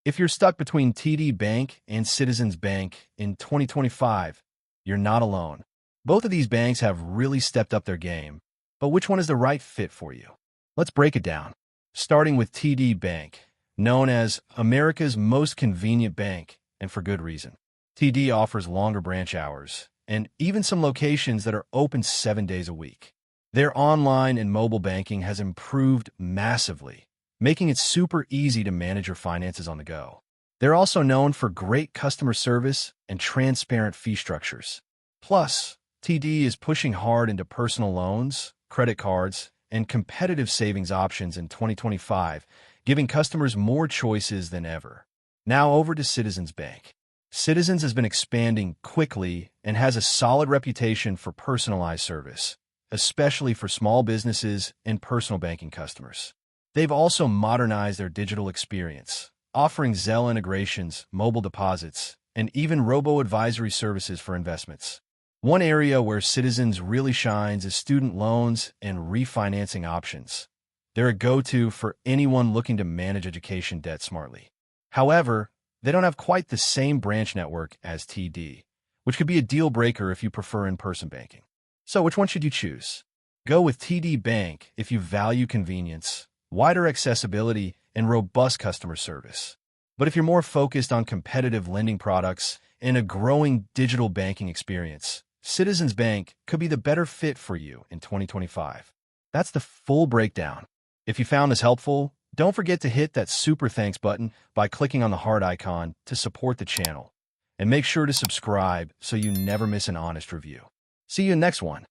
If you're stuck between TD Bank and Citizens Bank in 2025, you're not alone. Both of these banks have really stepped up their game, but which one is the right fit for you? Let's break it down. Starting with TD Bank, known as America's most convenient bank, and for good reason. TD offers longer branch hours and even some locations that are open 7 days a week. Their online and mobile banking has improved massively, making it super easy to manage your finances on the go. They're also known for great customer service and transparent fee structures. Plus, TD is pushing hard into personal loans, credit cards, and competitive savings options in 2025, giving customers more choices than ever. Now over to Citizens Bank. Citizens has been expanding quickly and has a solid reputation for personalized service, especially for small businesses and personal banking customers. They've also modernized their digital experience, offering Zelle integrations, mobile deposits, and even robo-advisory services for investments. One area where Citizens really shines is student loans and refinancing options. They're a go-to for anyone looking to manage education debt smartly. However, they don't have quite the same branch network as TD, which could be a deal breaker if you prefer in-person banking. So which one should you choose? Go with TD Bank if you value convenience, wider accessibility, and robust customer service. But if you're more focused on competitive lending products and a growing digital banking experience, Citizens Bank could be the better fit for you in 2025. That's the full breakdown. If you found this helpful, don't forget to hit that super thanks button by clicking on the heart icon to support the channel. And make sure to subscribe so you never miss an honest review. See you in the next one.